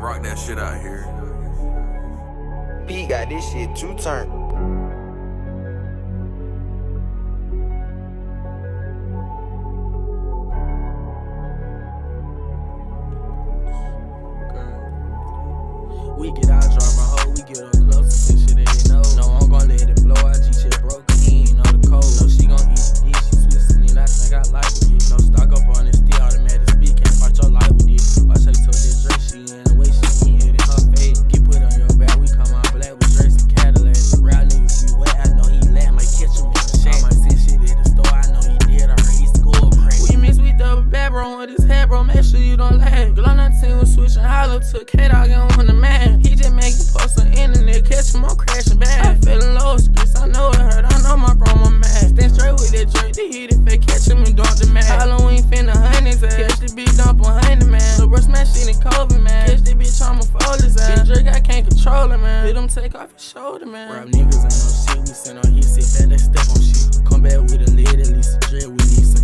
rock that shit out here. P got this shit 2 turn. We get out, drop my hoe, we get up close, and shit ain't know. No, I'm gon' let it blow, IG shit broke, he ain't know the code. No, she gon' eat the dish, she twistin' it, I think I like it. No stock up on this, still automatic speed, can't fight your life with it. Watch how you told this Drake, she in the way, she ain't hit in her face. Get put on your back, we come out black with Drake's and Cadillac. Real niggas be wet, I know he laugh, might catch him in the shack. I might send shit at the store, I know he did, I heard he scored crack. We mix, we double bad, bro, with his head, bro, make sure you don't lag. Glow 19 was switching, hollow, took K-Dog and on the man. He just make you post on the internet, catch him, I'm crashing back. I feelin' low streets, I know it hurt, I know my bro, my man. Stand straight with that Drake, they hit it fake, catch him and dump the man. Halloween finna hunt his ass, catch the bitch dump on 100, man. Lil' bro smash shit in COVID, man. Catch the bitch, I'ma fold his ass. Big Drake, I can't control it, man. Hit him take off his shoulder, man. Rap niggas ain't no shit, we send on his sit back, let's step on shit. Come back with a lid, at least a dread, we need some.